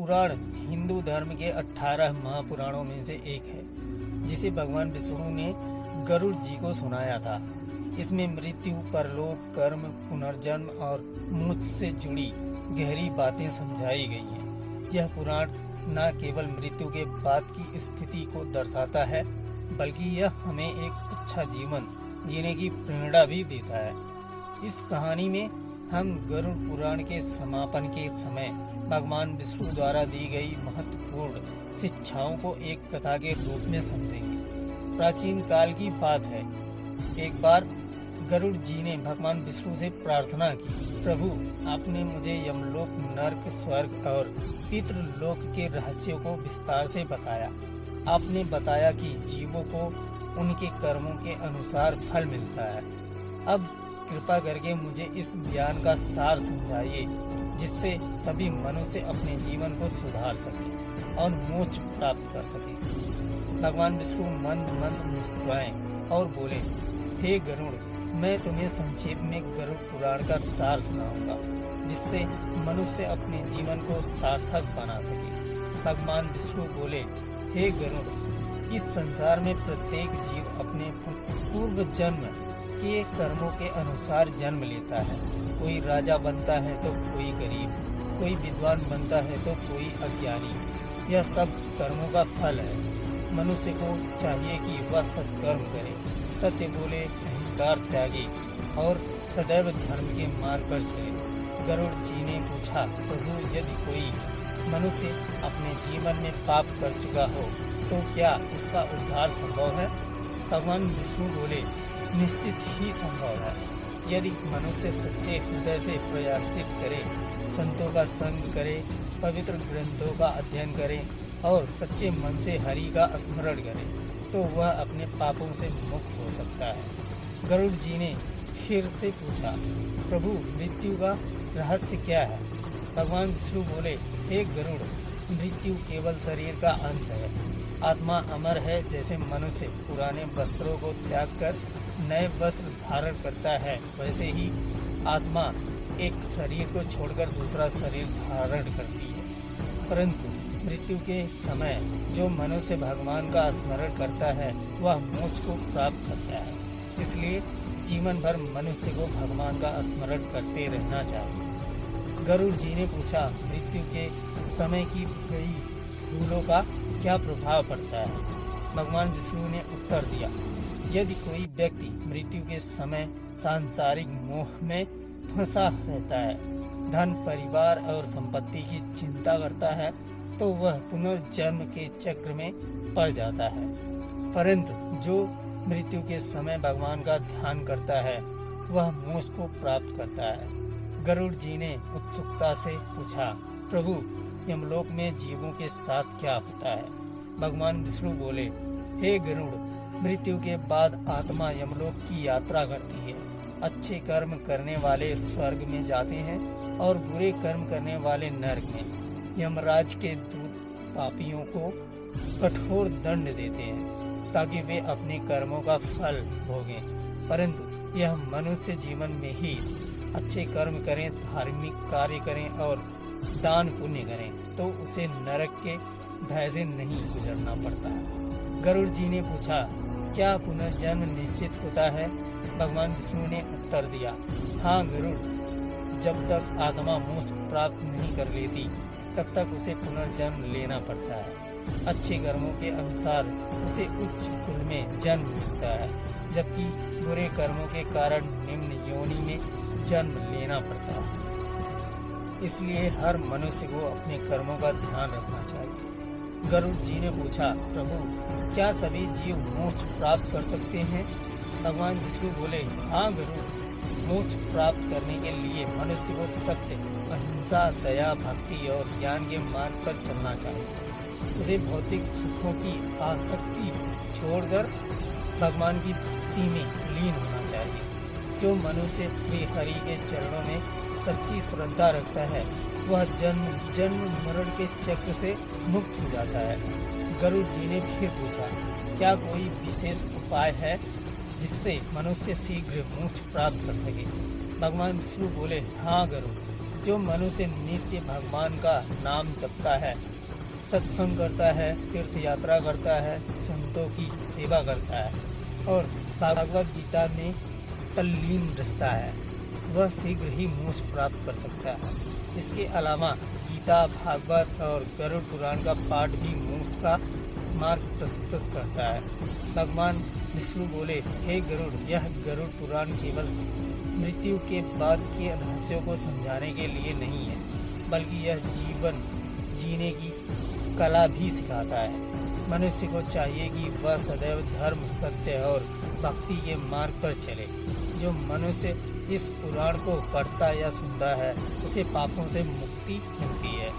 पुराण हिंदू धर्म के 18 महापुराणों में से एक है, जिसे भगवान विष्णु ने गरुड़ जी को सुनाया था। इसमें मृत्यु, परलोक, कर्म, पुनर्जन्म और मोक्ष से जुड़ी गहरी बातें समझाई गई हैं। यह पुराण न केवल मृत्यु के बाद की स्थिति को दर्शाता है, बल्कि यह हमें एक अच्छा जीवन जीने की प्रेरणा भी देता है। इस कहानी में हम गरुड़ पुराण के समापन के समय भगवान विष्णु द्वारा दी गई महत्वपूर्ण शिक्षाओं को एक कथा के रूप में समझेंगे। प्राचीन काल की बात है, एक बार गरुड़ जी ने भगवान विष्णु से प्रार्थना की, प्रभु आपने मुझे यमलोक, नर्क, स्वर्ग और पितृलोक के रहस्यों को विस्तार से बताया। आपने बताया कि जीवों को उनके कर्मों के अनुसार फल मिलता है। अब कृपा करके मुझे इस ज्ञान का सार समझाइए, जिससे सभी मनुष्य अपने जीवन को सुधार सके और मोक्ष प्राप्त कर सके। भगवान विष्णु मंद मंद मुस्कुराए और बोले, हे गरुड़, मैं तुम्हें संक्षेप में गरुड़ पुराण का सार सुनाऊंगा, जिससे मनुष्य अपने जीवन को सार्थक बना सके। भगवान विष्णु बोले, हे गरुड़, इस संसार में प्रत्येक जीव अपने पूर्व जन्म के कर्मों के अनुसार जन्म लेता है। कोई राजा बनता है तो कोई गरीब, कोई विद्वान बनता है तो कोई अज्ञानी। यह सब कर्मों का फल है। मनुष्य को चाहिए कि वह सत्कर्म करे, सत्य बोले, अहंकार त्यागे और सदैव धर्म के मार्ग पर चले। गरुड़ जी ने पूछा, प्रभु यदि कोई मनुष्य अपने जीवन में पाप कर चुका हो तो क्या उसका उद्धार संभव है? भगवान विष्णु बोले, निश्चित ही संभव है। यदि मनुष्य सच्चे हृदय से प्रायश्चित करे, संतों का संग करे, पवित्र ग्रंथों का अध्ययन करे और सच्चे मन से हरि का स्मरण करे, तो वह अपने पापों से मुक्त हो सकता है। गरुड़ जी ने फिर से पूछा, प्रभु मृत्यु का रहस्य क्या है? भगवान विष्णु बोले, हे गरुड़, मृत्यु केवल शरीर का अंत है। आत्मा अमर है। जैसे मनुष्य पुराने वस्त्रों को त्याग कर नए वस्त्र धारण करता है, वैसे ही आत्मा एक शरीर को छोड़कर दूसरा शरीर धारण करती है। परंतु मृत्यु के समय जो मनुष्य भगवान का स्मरण करता है, वह मोक्ष को प्राप्त करता है। इसलिए जीवन भर मनुष्य को भगवान का स्मरण करते रहना चाहिए। गरुड़ जी ने पूछा, मृत्यु के समय की गई फूलों का क्या प्रभाव पड़ता है? भगवान विष्णु ने उत्तर दिया, यदि कोई व्यक्ति मृत्यु के समय सांसारिक मोह में फंसा रहता है, धन, परिवार और संपत्ति की चिंता करता है, तो वह पुनर्जन्म के चक्र में पड़ जाता है। परंतु जो मृत्यु के समय भगवान का ध्यान करता है, वह मोक्ष को प्राप्त करता है। गरुड़ जी ने उत्सुकता से पूछा, प्रभु यमलोक में जीवों के साथ क्या होता है? भगवान विष्णु बोले, हे गरुड़, मृत्यु के बाद आत्मा यमलोक की यात्रा करती है। अच्छे कर्म करने वाले स्वर्ग में जाते हैं और बुरे कर्म करने वाले नरक में। यमराज के दूत पापियों को कठोर दंड देते हैं ताकि वे अपने कर्मों का फल भोगें। परंतु यह मनुष्य जीवन में ही अच्छे कर्म करें, धार्मिक कार्य करें और दान पुण्य करें, तो उसे नरक के भय से नहीं गुजरना पड़ता। गरुड़ जी ने पूछा, क्या पुनर्जन्म निश्चित होता है? भगवान विष्णु ने उत्तर दिया, हाँ गरुड़, जब तक आत्मा मोक्ष प्राप्त नहीं कर लेती, तब तक उसे पुनर्जन्म लेना पड़ता है। अच्छे कर्मों के अनुसार उसे उच्च कुल में जन्म मिलता है, जबकि बुरे कर्मों के कारण निम्न योनि में जन्म लेना पड़ता है। इसलिए हर मनुष्य को अपने कर्मों का ध्यान रखना चाहिए। गरुड़ जी ने पूछा, प्रभु क्या सभी जीव मोक्ष प्राप्त कर सकते हैं? भगवान विष्णु बोले, हाँ गरुड़, मोक्ष प्राप्त करने के लिए मनुष्य को सत्य, अहिंसा, दया, भक्ति और ज्ञान के मार्ग पर चलना चाहिए। उसे भौतिक सुखों की आसक्ति छोड़कर भगवान की भक्ति में लीन होना चाहिए। जो मनुष्य श्री हरि के चरणों में सच्ची श्रद्धा रखता है, वह जन्म जन्म मरण के चक्र से मुक्त हो जाता है। गरुड़ जी ने फिर पूछा, क्या कोई विशेष उपाय है जिससे मनुष्य शीघ्र मोक्ष प्राप्त कर सके? भगवान विष्णु बोले, हाँ गरुड़, जो मनुष्य नित्य भगवान का नाम जपता है, सत्संग करता है, तीर्थ यात्रा करता है, संतों की सेवा करता है और भागवत गीता में तल्लीन रहता है, वह शीघ्र ही मोक्ष प्राप्त कर सकता है। इसके अलावा गीता, भागवत और गरुड़ पुराण का पाठ भी मोक्ष का मार्ग प्रस्तुत करता है। भगवान विष्णु बोले, हे गरुड़, यह गरुड़ पुराण केवल मृत्यु के बाद के रहस्यों को समझाने के लिए नहीं है, बल्कि यह जीवन जीने की कला भी सिखाता है। मनुष्य को चाहिए कि वह सदैव धर्म, सत्य और भक्ति के मार्ग पर चले। जो मनुष्य इस पुराण को पढ़ता या सुनता है, उसे पापों से मुक्ति मिलती है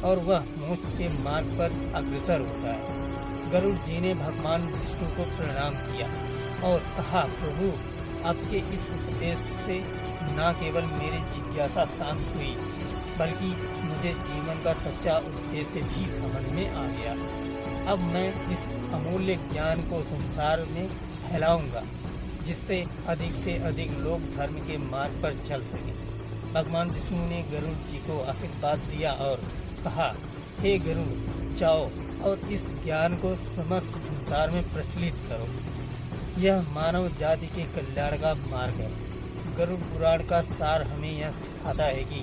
और वह मोक्ष के मार्ग पर अग्रसर होता है। गरुड़ जी ने भगवान विष्णु को प्रणाम किया और कहा, प्रभु, आपके इस उपदेश से न केवल मेरी जिज्ञासा शांत हुई, बल्कि मुझे जीवन का सच्चा उद्देश्य भी समझ में आ गया। अब मैं इस अमूल्य ज्ञान को संसार में फैलाऊंगा, जिससे अधिक से अधिक लोग धर्म के मार्ग पर चल सके। भगवान विष्णु ने गरुड़ जी को आशीर्वाद दिया और कहा, हे गरुड़, जाओ और इस ज्ञान को समस्त संसार में प्रचलित करो। यह मानव जाति के कल्याण का मार्ग है। गरुड़ पुराण का सार हमें यह सिखाता है कि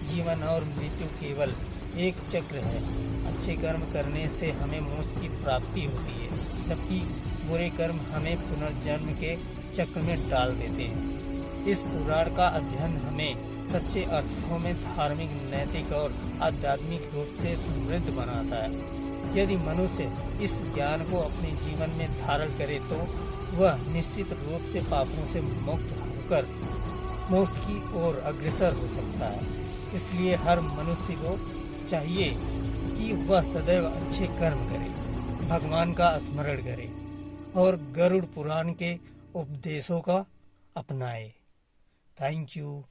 जीवन और मृत्यु केवल एक चक्र है। अच्छे कर्म करने से हमें मोक्ष की प्राप्ति होती है, जबकि बुरे कर्म हमें पुनर्जन्म के चक्र में डाल देते हैं। इस पुराण का अध्ययन हमें सच्चे अर्थों में धार्मिक, नैतिक और आध्यात्मिक रूप से समृद्ध बनाता है। यदि मनुष्य इस ज्ञान को अपने जीवन में धारण करे तो वह निश्चित रूप से पापों से मुक्त होकर मोक्ष की ओर अग्रसर हो सकता है। इसलिए हर मनुष्य को चाहिए कि वह सदैव अच्छे कर्म करे, भगवान का स्मरण करे और गरुड़ पुराण के उपदेशों का अपनाए। Thank you.